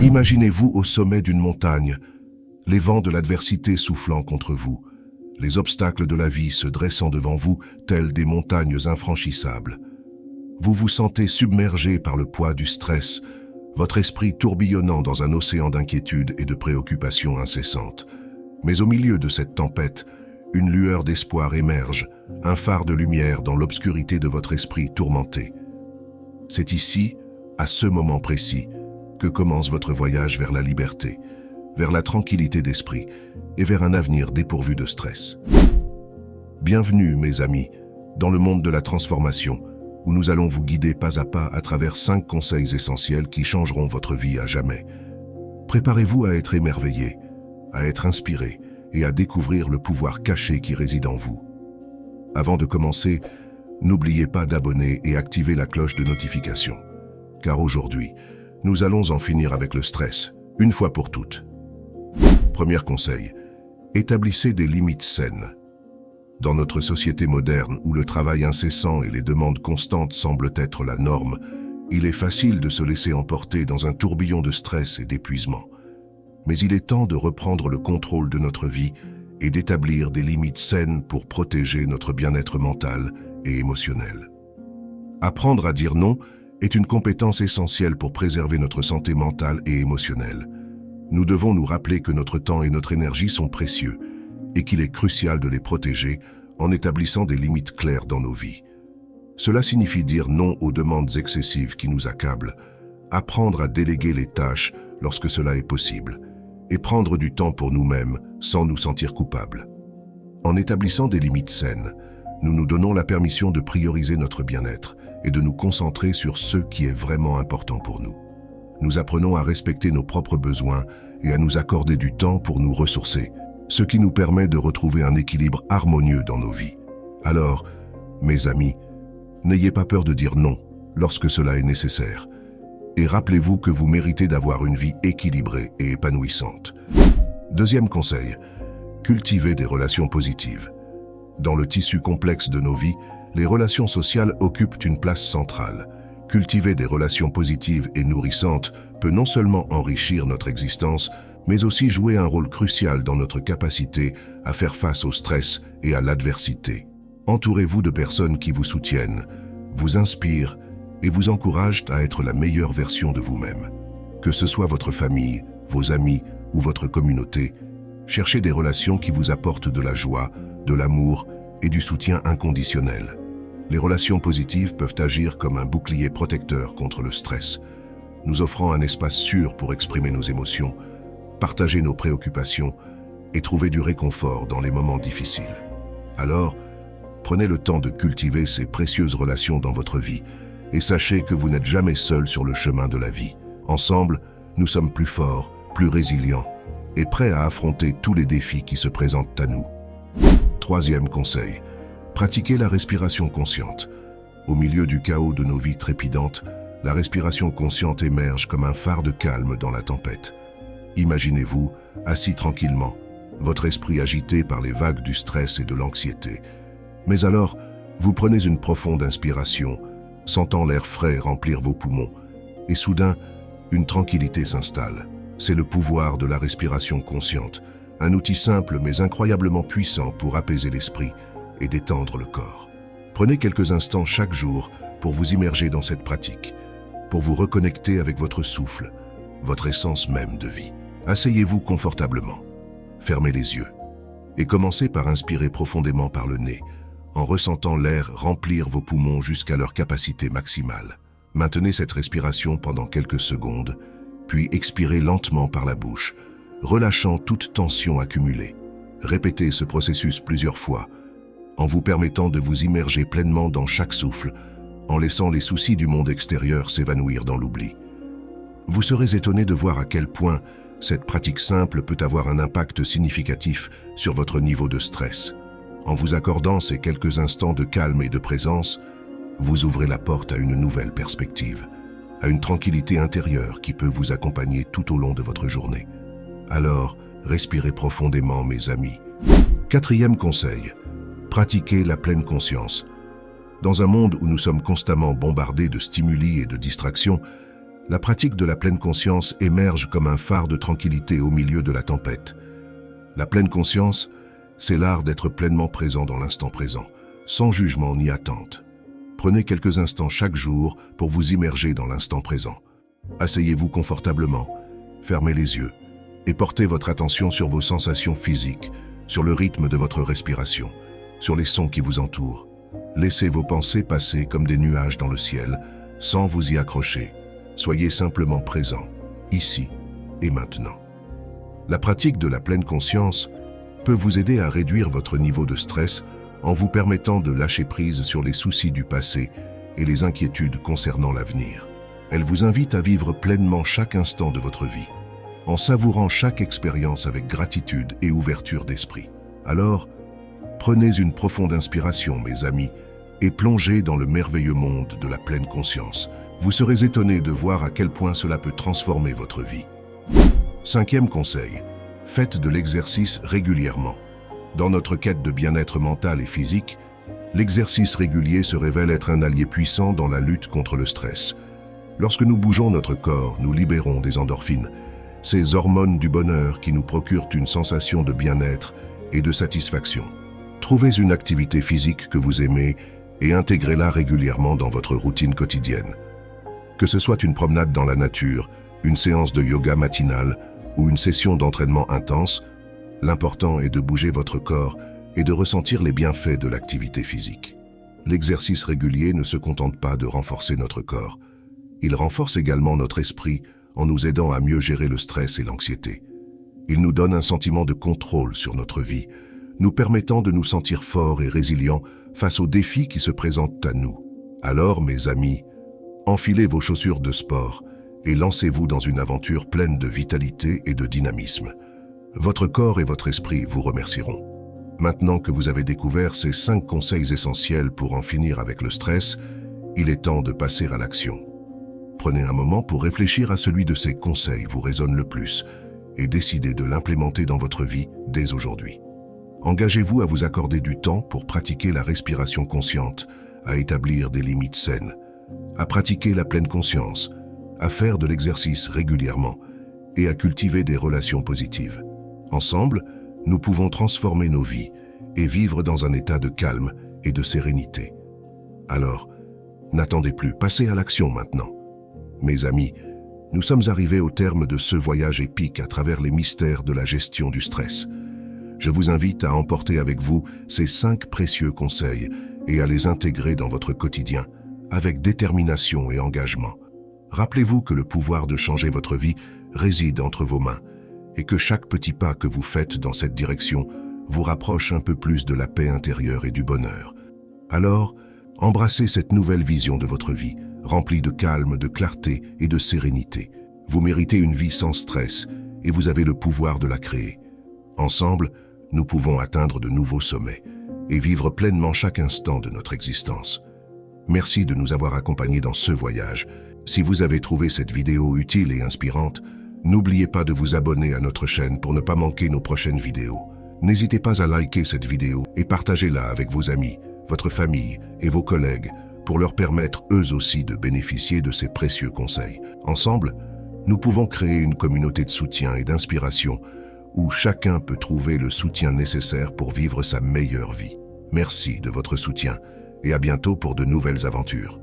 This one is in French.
Imaginez-vous au sommet d'une montagne, les vents de l'adversité soufflant contre vous, les obstacles de la vie se dressant devant vous tels des montagnes infranchissables. Vous vous sentez submergé par le poids du stress, votre esprit tourbillonnant dans un océan d'inquiétude et de préoccupations incessantes. Mais au milieu de cette tempête, une lueur d'espoir émerge, un phare de lumière dans l'obscurité de votre esprit tourmenté. C'est ici, à ce moment précis, que commence votre voyage vers la liberté, vers la tranquillité d'esprit et vers un avenir dépourvu de stress. Bienvenue, mes amis, dans le monde de la transformation, où nous allons vous guider pas à pas à travers 5 conseils essentiels qui changeront votre vie à jamais. Préparez-vous à être émerveillé, à être inspiré et à découvrir le pouvoir caché qui réside en vous. Avant de commencer, n'oubliez pas d'abonner et activer la cloche de notification, car aujourd'hui, nous allons en finir avec le stress, une fois pour toutes. Premier conseil, établissez des limites saines. Dans notre société moderne où le travail incessant et les demandes constantes semblent être la norme, il est facile de se laisser emporter dans un tourbillon de stress et d'épuisement. Mais il est temps de reprendre le contrôle de notre vie et d'établir des limites saines pour protéger notre bien-être mental et émotionnel. Apprendre à dire non est une compétence essentielle pour préserver notre santé mentale et émotionnelle. Nous devons nous rappeler que notre temps et notre énergie sont précieux et qu'il est crucial de les protéger en établissant des limites claires dans nos vies. Cela signifie dire non aux demandes excessives qui nous accablent, apprendre à déléguer les tâches lorsque cela est possible, et prendre du temps pour nous-mêmes sans nous sentir coupables. En établissant des limites saines, nous nous donnons la permission de prioriser notre bien-être et de nous concentrer sur ce qui est vraiment important pour nous. Nous apprenons à respecter nos propres besoins et à nous accorder du temps pour nous ressourcer, ce qui nous permet de retrouver un équilibre harmonieux dans nos vies. Alors, mes amis, n'ayez pas peur de dire non lorsque cela est nécessaire. Et rappelez-vous que vous méritez d'avoir une vie équilibrée et épanouissante. Deuxième conseil, cultivez des relations positives. Dans le tissu complexe de nos vies, les relations sociales occupent une place centrale. Cultiver des relations positives et nourrissantes peut non seulement enrichir notre existence, mais aussi jouer un rôle crucial dans notre capacité à faire face au stress et à l'adversité. Entourez-vous de personnes qui vous soutiennent, vous inspirent et vous encouragent à être la meilleure version de vous-même. Que ce soit votre famille, vos amis ou votre communauté, cherchez des relations qui vous apportent de la joie, de l'amour et du soutien inconditionnel. Les relations positives peuvent agir comme un bouclier protecteur contre le stress, nous offrant un espace sûr pour exprimer nos émotions, partager nos préoccupations et trouver du réconfort dans les moments difficiles. Alors, prenez le temps de cultiver ces précieuses relations dans votre vie et sachez que vous n'êtes jamais seul sur le chemin de la vie. Ensemble, nous sommes plus forts, plus résilients et prêts à affronter tous les défis qui se présentent à nous. Troisième conseil, pratiquez la respiration consciente. Au milieu du chaos de nos vies trépidantes, la respiration consciente émerge comme un phare de calme dans la tempête. Imaginez-vous, assis tranquillement, votre esprit agité par les vagues du stress et de l'anxiété. Mais alors, vous prenez une profonde inspiration, sentant l'air frais remplir vos poumons, et soudain, une tranquillité s'installe. C'est le pouvoir de la respiration consciente, un outil simple mais incroyablement puissant pour apaiser l'esprit et détendre le corps. Prenez quelques instants chaque jour pour vous immerger dans cette pratique, pour vous reconnecter avec votre souffle, votre essence même de vie. Asseyez-vous confortablement, fermez les yeux et commencez par inspirer profondément par le nez, en ressentant l'air remplir vos poumons jusqu'à leur capacité maximale. Maintenez cette respiration pendant quelques secondes, puis expirez lentement par la bouche, relâchant toute tension accumulée. Répétez ce processus plusieurs fois, en vous permettant de vous immerger pleinement dans chaque souffle, en laissant les soucis du monde extérieur s'évanouir dans l'oubli. Vous serez étonné de voir à quel point cette pratique simple peut avoir un impact significatif sur votre niveau de stress. En vous accordant ces quelques instants de calme et de présence, vous ouvrez la porte à une nouvelle perspective, à une tranquillité intérieure qui peut vous accompagner tout au long de votre journée. Alors, respirez profondément, mes amis. Quatrième conseil, pratiquez la pleine conscience. Dans un monde où nous sommes constamment bombardés de stimuli et de distractions, La pratique de la pleine conscience émerge comme un phare de tranquillité au milieu de la tempête. La pleine conscience, c'est l'art d'être pleinement présent dans l'instant présent, sans jugement ni attente. Prenez quelques instants chaque jour pour vous immerger dans l'instant présent. Asseyez-vous confortablement, fermez les yeux et portez votre attention sur vos sensations physiques, sur le rythme de votre respiration, sur les sons qui vous entourent. Laissez vos pensées passer comme des nuages dans le ciel, sans vous y accrocher. Soyez simplement présent, ici et maintenant. La pratique de la pleine conscience peut vous aider à réduire votre niveau de stress en vous permettant de lâcher prise sur les soucis du passé et les inquiétudes concernant l'avenir. Elle vous invite à vivre pleinement chaque instant de votre vie, en savourant chaque expérience avec gratitude et ouverture d'esprit. Alors, prenez une profonde inspiration, mes amis, et plongez dans le merveilleux monde de la pleine conscience. Vous serez étonnés de voir à quel point cela peut transformer votre vie. 5e conseil, faites de l'exercice régulièrement. Dans notre quête de bien-être mental et physique, l'exercice régulier se révèle être un allié puissant dans la lutte contre le stress. Lorsque nous bougeons notre corps, nous libérons des endorphines, ces hormones du bonheur qui nous procurent une sensation de bien-être et de satisfaction. Trouvez une activité physique que vous aimez et intégrez-la régulièrement dans votre routine quotidienne. Que ce soit une promenade dans la nature, une séance de yoga matinale ou une session d'entraînement intense, l'important est de bouger votre corps et de ressentir les bienfaits de l'activité physique. L'exercice régulier ne se contente pas de renforcer notre corps. Il renforce également notre esprit en nous aidant à mieux gérer le stress et l'anxiété. Il nous donne un sentiment de contrôle sur notre vie, nous permettant de nous sentir forts et résilients face aux défis qui se présentent à nous. Alors, mes amis, enfilez vos chaussures de sport et lancez-vous dans une aventure pleine de vitalité et de dynamisme. Votre corps et votre esprit vous remercieront. Maintenant que vous avez découvert ces 5 conseils essentiels pour en finir avec le stress, il est temps de passer à l'action. Prenez un moment pour réfléchir à celui de ces conseils vous résonne le plus et décidez de l'implémenter dans votre vie dès aujourd'hui. Engagez-vous à vous accorder du temps pour pratiquer la respiration consciente, à établir des limites saines, à pratiquer la pleine conscience, à faire de l'exercice régulièrement et à cultiver des relations positives. Ensemble, nous pouvons transformer nos vies et vivre dans un état de calme et de sérénité. Alors, n'attendez plus, passez à l'action maintenant. Mes amis, nous sommes arrivés au terme de ce voyage épique à travers les mystères de la gestion du stress. Je vous invite à emporter avec vous ces 5 précieux conseils et à les intégrer dans votre quotidien avec détermination et engagement. Rappelez-vous que le pouvoir de changer votre vie réside entre vos mains et que chaque petit pas que vous faites dans cette direction vous rapproche un peu plus de la paix intérieure et du bonheur. Alors, embrassez cette nouvelle vision de votre vie, remplie de calme, de clarté et de sérénité. Vous méritez une vie sans stress et vous avez le pouvoir de la créer. Ensemble, nous pouvons atteindre de nouveaux sommets et vivre pleinement chaque instant de notre existence. Merci de nous avoir accompagnés dans ce voyage. Si vous avez trouvé cette vidéo utile et inspirante, n'oubliez pas de vous abonner à notre chaîne pour ne pas manquer nos prochaines vidéos. N'hésitez pas à liker cette vidéo et partagez-la avec vos amis, votre famille et vos collègues pour leur permettre eux aussi de bénéficier de ces précieux conseils. Ensemble, nous pouvons créer une communauté de soutien et d'inspiration où chacun peut trouver le soutien nécessaire pour vivre sa meilleure vie. Merci de votre soutien et à bientôt pour de nouvelles aventures.